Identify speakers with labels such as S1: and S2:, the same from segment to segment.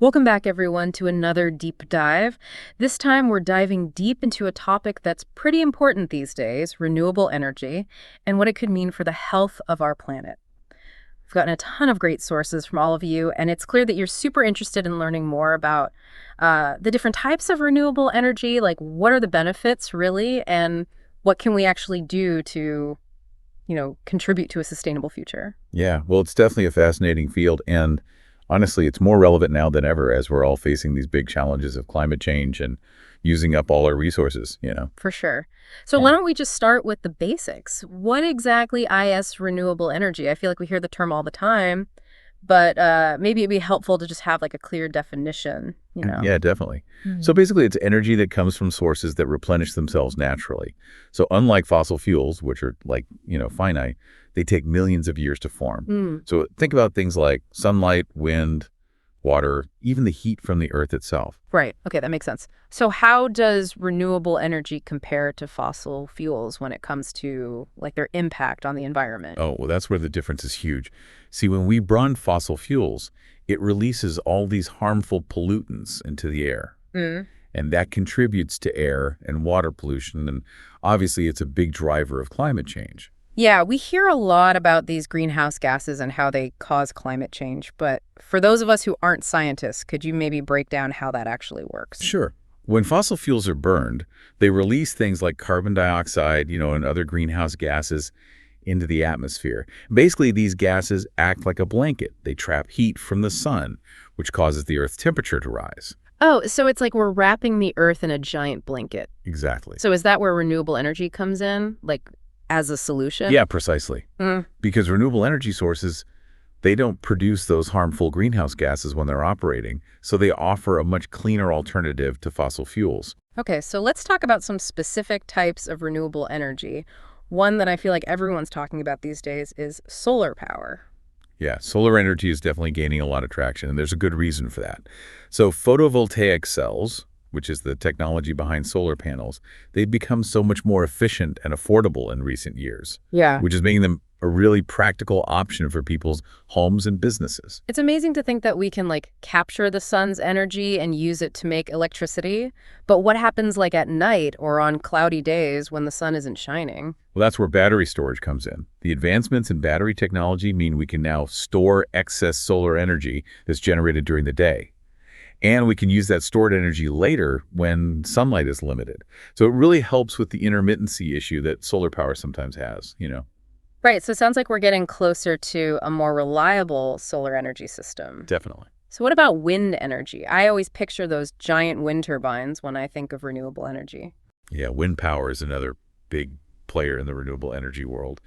S1: Welcome back, everyone, to another deep dive. This time, we're diving deep into a topic that's pretty important these days, renewable energy, and what it could mean for the health of our planet. We've gotten a ton of great sources from all of you, and it's clear that you're super interested in learning more about the different types of renewable energy, like what are the benefits, really, and what can we actually do to, contribute to a sustainable future.
S2: Yeah, well, it's definitely a fascinating field, and honestly, it's more relevant now than ever as we're all facing these big challenges of climate change and using up all our resources.
S1: For sure. So
S2: Yeah.
S1: why don't we just start with the basics? What exactly is renewable energy? I feel like we hear the term all the time, but maybe it'd be helpful to just have like a clear definition.
S2: Yeah, definitely. So
S1: Mhm.
S2: basically, it's energy that comes from sources that replenish themselves naturally. So unlike fossil fuels, which are finite, they take millions of years to form.
S1: Mm,
S2: So think about things like sunlight, wind, water, even the heat from the earth itself.
S1: right. Okay, that makes sense. So how does renewable energy compare to fossil fuels when it comes to like their impact on the environment?
S2: Oh, well, that's where the difference is huge. See, when we burn fossil fuels, it releases all these harmful pollutants into the air.
S1: Mm.
S2: And that contributes to air and water pollution. And obviously, it's a big driver of climate change.
S1: Yeah, we hear a lot about these greenhouse gases and how they cause climate change, but for those of us who aren't scientists, could you maybe break down how that actually works?
S2: Sure. When fossil fuels are burned, they release things like carbon dioxide, and other greenhouse gases into the atmosphere. Basically, these gases act like a blanket. They trap heat from the sun, which causes the Earth's temperature to rise.
S1: Oh, so it's like we're wrapping the Earth in a giant blanket.
S2: Exactly.
S1: So is that where renewable energy comes in, like as a solution?
S2: Yeah, precisely.
S1: Mm.
S2: Because renewable energy sources, they don't produce those harmful greenhouse gases when they're operating, so they offer a much cleaner alternative to fossil fuels.
S1: Okay, so let's talk about some specific types of renewable energy. One that I feel like everyone's talking about these days is solar power.
S2: Yeah, solar energy is definitely gaining a lot of traction, and there's a good reason for that. So photovoltaic cells, which is the technology behind solar panels, they've become so much more efficient and affordable in recent years,
S1: Yeah.
S2: which is making them a really practical option for people's homes and businesses.
S1: It's amazing to think that we can like capture the sun's energy and use it to make electricity. But what happens like at night or on cloudy days when the sun isn't shining?
S2: Well, that's where battery storage comes in. The advancements in battery technology mean we can now store excess solar energy that's generated during the day. And we can use that stored energy later when sunlight is limited. So it really helps with the intermittency issue that solar power sometimes has.
S1: Right, so it sounds like we're getting closer to a more reliable solar energy system.
S2: Definitely.
S1: So what about wind energy? I always picture those giant wind turbines when I think of renewable energy.
S2: Yeah, wind power is another big player in the renewable energy world.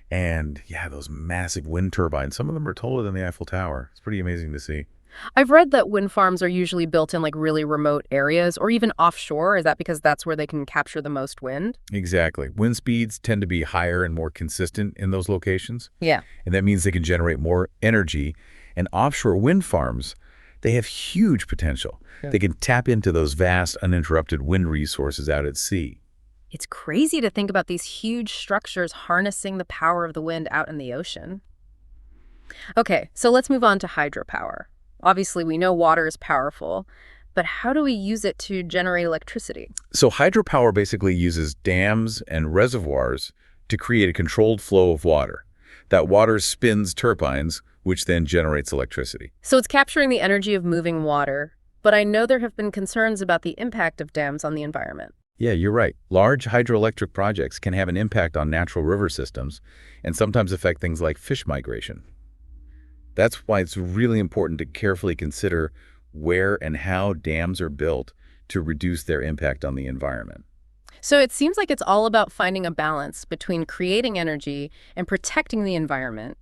S2: And yeah, those massive wind turbines, some of them are taller than the Eiffel Tower. It's pretty amazing to see.
S1: I've read that wind farms are usually built in like really remote areas or even offshore. Is that because that's where they can capture the most wind?
S2: Exactly. Wind speeds tend to be higher and more consistent in those locations.
S1: Yeah.
S2: And that means they can generate more energy. And offshore wind farms, they have huge potential.
S1: Yeah.
S2: They can tap into those vast, uninterrupted wind resources out at sea.
S1: It's crazy to think about these huge structures harnessing the power of the wind out in the ocean. Okay, so let's move on to hydropower. Obviously, we know water is powerful, but how do we use it to generate electricity?
S2: So hydropower basically uses dams and reservoirs to create a controlled flow of water. That water spins turbines, which then generates electricity.
S1: So it's capturing the energy of moving water, but I know there have been concerns about the impact of dams on the environment.
S2: Yeah, you're right. Large hydroelectric projects can have an impact on natural river systems and sometimes affect things like fish migration. That's why it's really important to carefully consider where and how dams are built to reduce their impact on the environment.
S1: So it seems like it's all about finding a balance between creating energy and protecting the environment,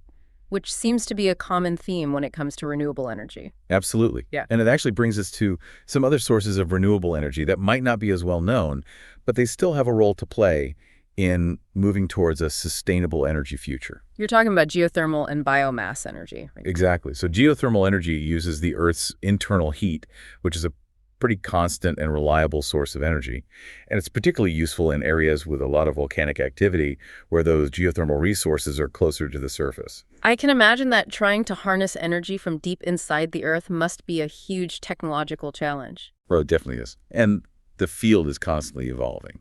S1: which seems to be a common theme when it comes to renewable energy.
S2: Absolutely.
S1: Yeah.
S2: And it actually brings us to some other sources of renewable energy that might not be as well known, but they still have a role to play in moving towards a sustainable energy future.
S1: You're talking about geothermal and biomass energy, right?
S2: Exactly. So geothermal energy uses the Earth's internal heat, which is a pretty constant and reliable source of energy. And it's particularly useful in areas with a lot of volcanic activity where those geothermal resources are closer to the surface.
S1: I can imagine that trying to harness energy from deep inside the Earth must be a huge technological challenge.
S2: Well, it definitely is. And the field is constantly evolving.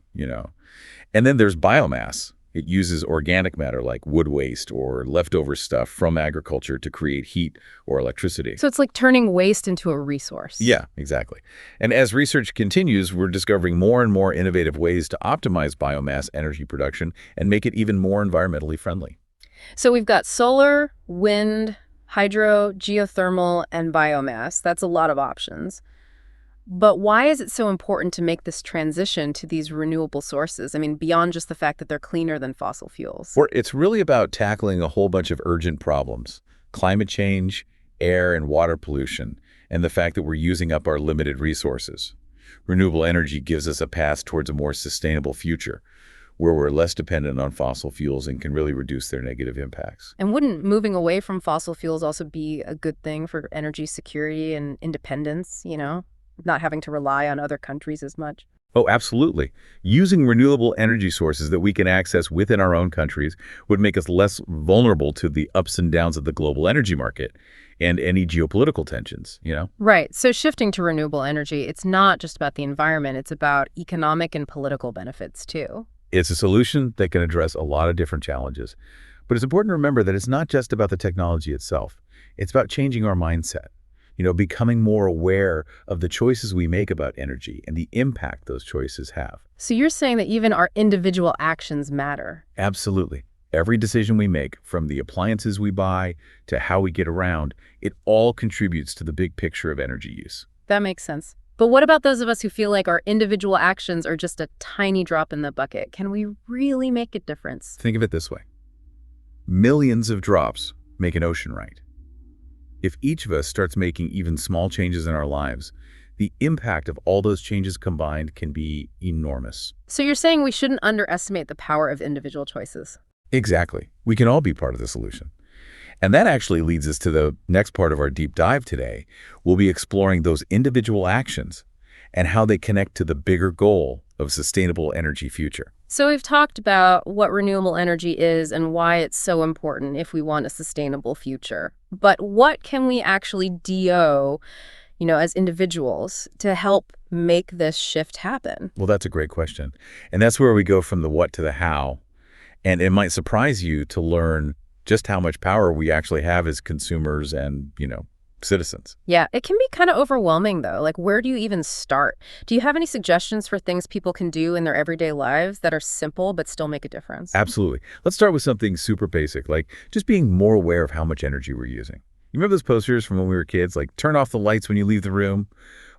S2: And then there's biomass. It uses organic matter like wood waste or leftover stuff from agriculture to create heat or electricity.
S1: So it's like turning waste into a resource.
S2: Yeah, exactly. And as research continues, we're discovering more and more innovative ways to optimize biomass energy production and make it even more environmentally friendly.
S1: So we've got solar, wind, hydro, geothermal, and biomass. That's a lot of options. But why is it so important to make this transition to these renewable sources? I mean, beyond just the fact that they're cleaner than fossil fuels.
S2: Or it's really about tackling a whole bunch of urgent problems: climate change, air and water pollution, and the fact that we're using up our limited resources. Renewable energy gives us a path towards a more sustainable future, where we're less dependent on fossil fuels and can really reduce their negative impacts.
S1: And wouldn't moving away from fossil fuels also be a good thing for energy security and independence, not having to rely on other countries as much?
S2: Oh, absolutely. Using renewable energy sources that we can access within our own countries would make us less vulnerable to the ups and downs of the global energy market and any geopolitical tensions.
S1: Right. So shifting to renewable energy, it's not just about the environment, it's about economic and political benefits too.
S2: It's a solution that can address a lot of different challenges. But it's important to remember that it's not just about the technology itself. It's about changing our mindset. Becoming more aware of the choices we make about energy and the impact those choices have.
S1: So you're saying that even our individual actions matter?
S2: Absolutely. Every decision we make, from the appliances we buy to how we get around, it all contributes to the big picture of energy use.
S1: That makes sense. But what about those of us who feel like our individual actions are just a tiny drop in the bucket? Can we really make a difference?
S2: Think of it this way. Millions of drops make an ocean, right? If each of us starts making even small changes in our lives, the impact of all those changes combined can be enormous.
S1: So you're saying we shouldn't underestimate the power of individual choices?
S2: Exactly. We can all be part of the solution. And that actually leads us to the next part of our deep dive today. We'll be exploring those individual actions and how they connect to the bigger goal of a sustainable energy future.
S1: So we've talked about what renewable energy is and why it's so important if we want a sustainable future. But what can we actually do, as individuals to help make this shift happen?
S2: Well, that's a great question. And that's where we go from the what to the how. And it might surprise you to learn just how much power we actually have as consumers and, citizens.
S1: Yeah, it can be kind of overwhelming, though. Like, where do you even start? Do you have any suggestions for things people can do in their everyday lives that are simple but still make a difference?
S2: Absolutely. Let's start with something super basic, like just being more aware of how much energy we're using. You remember those posters from when we were kids, like turn off the lights when you leave the room?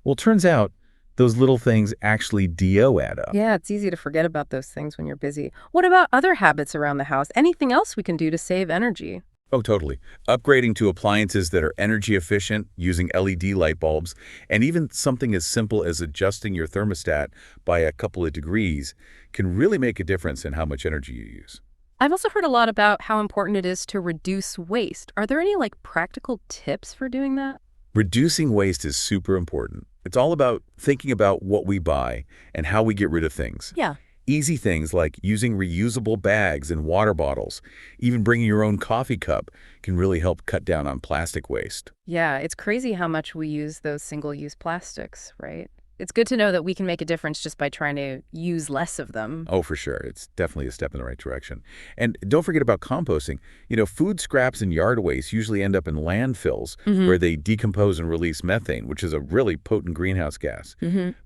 S2: Well, it turns out those little things actually add up.
S1: Yeah, it's easy to forget about those things when you're busy. What about other habits around the house? Anything else we can do to save energy?
S2: Oh, totally. Upgrading to appliances that are energy efficient, using LED light bulbs, and even something as simple as adjusting your thermostat by a couple of degrees can really make a difference in how much energy you use.
S1: I've also heard a lot about how important it is to reduce waste. Are there any practical tips for doing that?
S2: Reducing waste is super important. It's all about thinking about what we buy and how we get rid of things.
S1: Yeah.
S2: Easy things like using reusable bags and water bottles, even bringing your own coffee cup can really help cut down on plastic waste.
S1: Yeah, it's crazy how much we use those single-use plastics, right? It's good to know that we can make a difference just by trying to use less of them.
S2: Oh, for sure. It's definitely a step in the right direction. And don't forget about composting. Food scraps and yard waste usually end up in landfills where they decompose and release methane, which is a really potent greenhouse gas.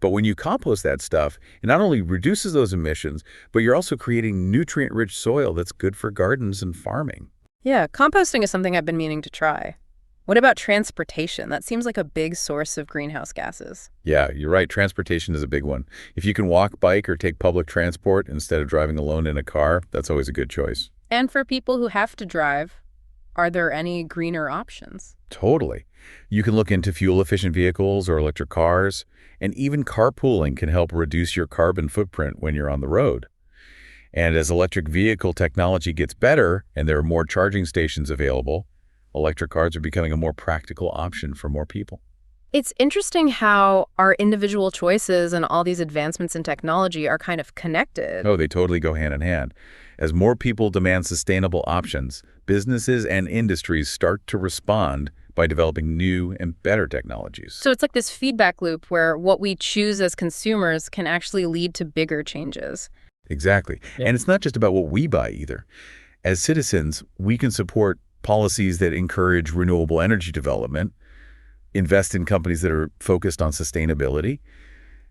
S2: But when you compost that stuff, it not only reduces those emissions, but you're also creating nutrient-rich soil that's good for gardens and farming.
S1: Yeah, composting is something I've been meaning to try. What about transportation? That seems like a big source of greenhouse gases.
S2: Yeah, you're right. Transportation is a big one. If you can walk, bike, or take public transport instead of driving alone in a car, that's always a good choice.
S1: And for people who have to drive, are there any greener options?
S2: Totally. You can look into fuel-efficient vehicles or electric cars, and even carpooling can help reduce your carbon footprint when you're on the road. And as electric vehicle technology gets better and there are more charging stations available, electric cars are becoming a more practical option for more people.
S1: It's interesting how our individual choices and all these advancements in technology are kind of connected.
S2: Oh, they totally go hand in hand. As more people demand sustainable options, businesses and industries start to respond by developing new and better technologies.
S1: So it's like this feedback loop where what we choose as consumers can actually lead to bigger changes.
S2: Exactly.
S1: Yeah.
S2: And it's not just about what we buy either. As citizens, we can support policies that encourage renewable energy development, invest in companies that are focused on sustainability,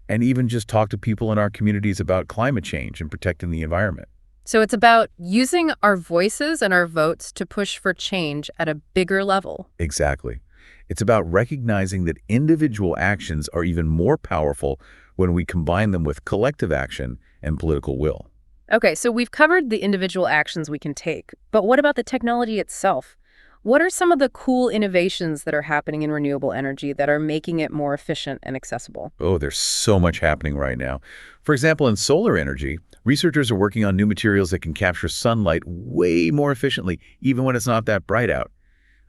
S2: and even just talk to people in our communities about climate change and protecting the environment.
S1: So it's about using our voices and our votes to push for change at a bigger level.
S2: Exactly. It's about recognizing that individual actions are even more powerful when we combine them with collective action and political will.
S1: Okay, so we've covered the individual actions we can take, but what about the technology itself? What are some of the cool innovations that are happening in renewable energy that are making it more efficient and accessible?
S2: Oh, there's so much happening right now. For example, in solar energy, researchers are working on new materials that can capture sunlight way more efficiently, even when it's not that bright out.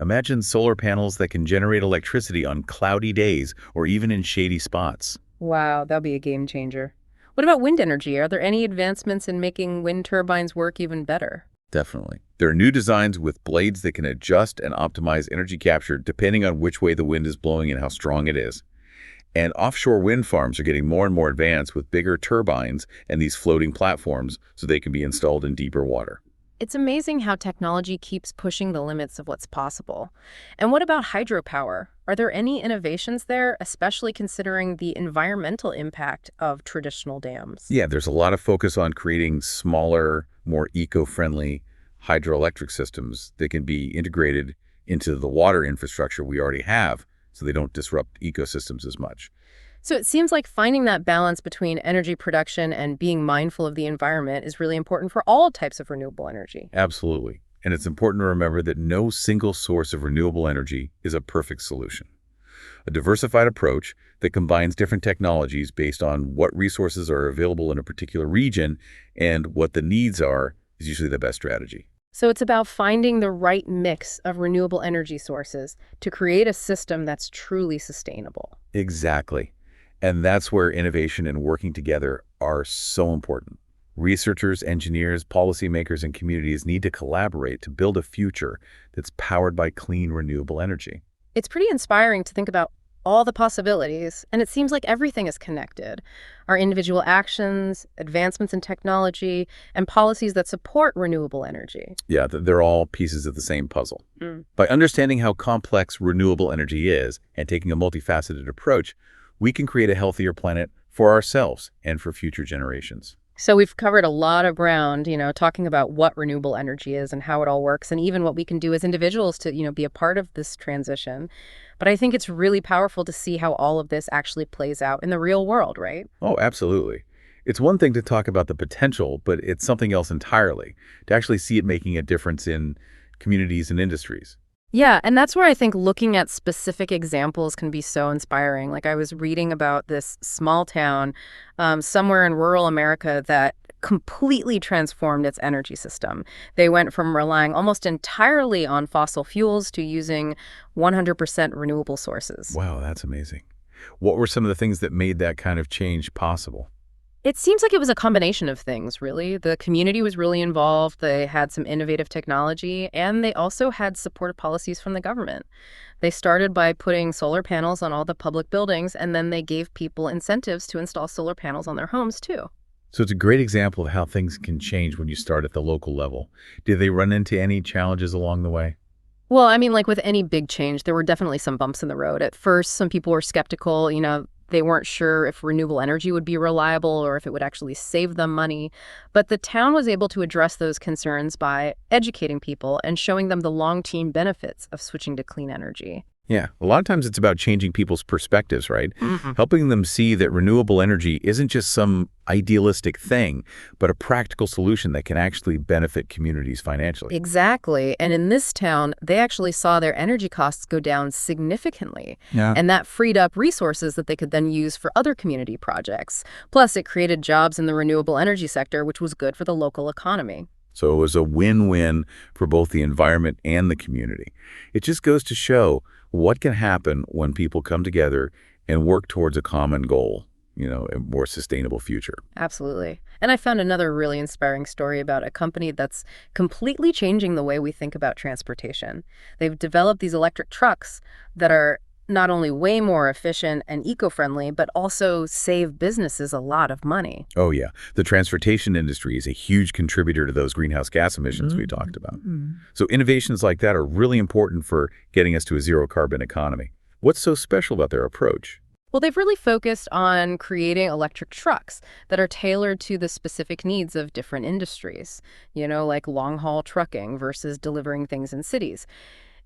S2: Imagine solar panels that can generate electricity on cloudy days or even in shady spots.
S1: Wow, that'll be a game changer. What about wind energy? Are there any advancements in making wind turbines work even better?
S2: Definitely. There are new designs with blades that can adjust and optimize energy capture depending on which way the wind is blowing and how strong it is. And offshore wind farms are getting more and more advanced with bigger turbines and these floating platforms so they can be installed in deeper water.
S1: It's amazing how technology keeps pushing the limits of what's possible. And what about hydropower? Are there any innovations there, especially considering the environmental impact of traditional dams?
S2: Yeah, there's a lot of focus on creating smaller, more eco-friendly hydroelectric systems that can be integrated into the water infrastructure we already have so they don't disrupt ecosystems as much.
S1: So it seems like finding that balance between energy production and being mindful of the environment is really important for all types of renewable energy.
S2: Absolutely. And it's important to remember that no single source of renewable energy is a perfect solution. A diversified approach that combines different technologies based on what resources are available in a particular region and what the needs are is usually the best strategy.
S1: So it's about finding the right mix of renewable energy sources to create a system that's truly sustainable.
S2: Exactly. And that's where innovation and working together are so important. Researchers, engineers, policymakers, and communities need to collaborate to build a future that's powered by clean, renewable energy.
S1: It's pretty inspiring to think about all the possibilities, and it seems like everything is connected. Our individual actions, advancements in technology, and policies that support renewable energy.
S2: Yeah, they're all pieces of the same puzzle.
S1: Mm.
S2: By understanding how complex renewable energy is and taking a multifaceted approach, we can create a healthier planet for ourselves and for future generations.
S1: So we've covered a lot of ground, talking about what renewable energy is and how it all works, and even what we can do as individuals to, be a part of this transition. But I think it's really powerful to see how all of this actually plays out in the real world, right?
S2: Oh, absolutely. It's one thing to talk about the potential, but it's something else entirely, to actually see it making a difference in communities and industries.
S1: Yeah, and that's where I think looking at specific examples can be so inspiring. Like I was reading about this small town somewhere in rural America that completely transformed its energy system. They went from relying almost entirely on fossil fuels to using 100% renewable sources.
S2: Wow, that's amazing. What were some of the things that made that kind of change possible?
S1: It seems like it was a combination of things, really. The community was really involved. They had some innovative technology, and they also had supportive policies from the government. They started by putting solar panels on all the public buildings, and then they gave people incentives to install solar panels on their homes, too.
S2: So it's a great example of how things can change when you start at the local level. Did they run into any challenges along the way?
S1: Well, I mean, like with any big change, there were definitely some bumps in the road. At first, some people were skeptical, they weren't sure if renewable energy would be reliable or if it would actually save them money. But the town was able to address those concerns by educating people and showing them the long-term benefits of switching to clean energy.
S2: Yeah, a lot of times it's about changing people's perspectives, right?
S1: Mm-hmm.
S2: Helping them see that renewable energy isn't just some idealistic thing, but a practical solution that can actually benefit communities financially.
S1: Exactly. And in this town, they actually saw their energy costs go down significantly.
S2: Yeah.
S1: And that freed up resources that they could then use for other community projects. Plus, it created jobs in the renewable energy sector, which was good for the local economy.
S2: So it was a win-win for both the environment and the community. It just goes to show What can happen when people come together and work towards a common goal, a more sustainable future?
S1: Absolutely. And I found another really inspiring story about a company that's completely changing the way we think about transportation. They've developed these electric trucks that are not only way more efficient and eco-friendly, but also save businesses a lot of money.
S2: Oh, yeah. The transportation industry is a huge contributor to those greenhouse gas emissions we talked about. So innovations like that are really important for getting us to a zero-carbon economy. What's so special about their approach?
S1: Well, they've really focused on creating electric trucks that are tailored to the specific needs of different industries, like long-haul trucking versus delivering things in cities.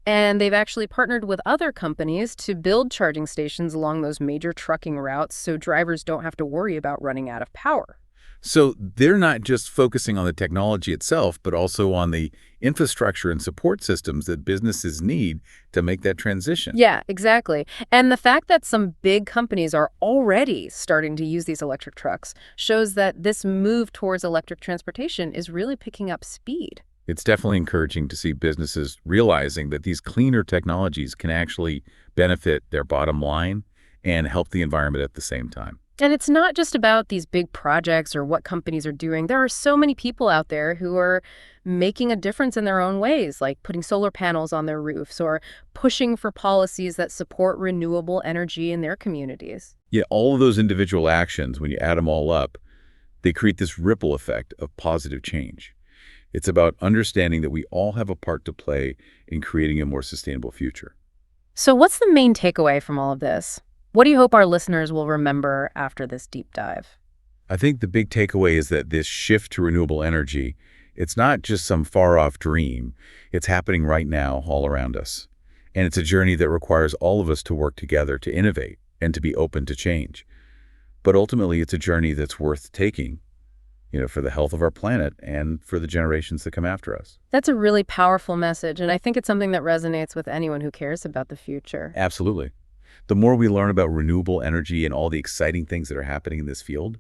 S1: And they've actually partnered with other companies to build charging stations along those major trucking routes so drivers don't have to worry about running out of power.
S2: So they're not just focusing on the technology itself, but also on the infrastructure and support systems that businesses need to make that transition.
S1: Yeah, exactly. And the fact that some big companies are already starting to use these electric trucks shows that this move towards electric transportation is really picking up speed.
S2: It's definitely encouraging to see businesses realizing that these cleaner technologies can actually benefit their bottom line and help the environment at the same time.
S1: And it's not just about these big projects or what companies are doing. There are so many people out there who are making a difference in their own ways, like putting solar panels on their roofs or pushing for policies that support renewable energy in their communities.
S2: Yet all of those individual actions, when you add them all up, they create this ripple effect of positive change. It's about understanding that we all have a part to play in creating a more sustainable future.
S1: So what's the main takeaway from all of this? What do you hope our listeners will remember after this deep dive?
S2: I think the big takeaway is that this shift to renewable energy, it's not just some far-off dream. It's happening right now all around us. And it's a journey that requires all of us to work together to innovate and to be open to change. But ultimately, it's a journey that's worth taking, for the health of our planet and for the generations that come after us.
S1: That's a really powerful message, and I think it's something that resonates with anyone who cares about the future.
S2: Absolutely. The more we learn about renewable energy and all the exciting things that are happening in this field,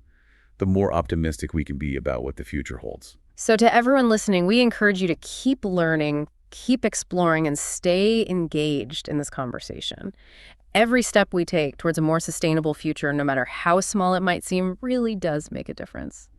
S2: the more optimistic we can be about what the future holds.
S1: So to everyone listening, we encourage you to keep learning, keep exploring, and stay engaged in this conversation. Every step we take towards a more sustainable future, no matter how small it might seem, really does make a difference.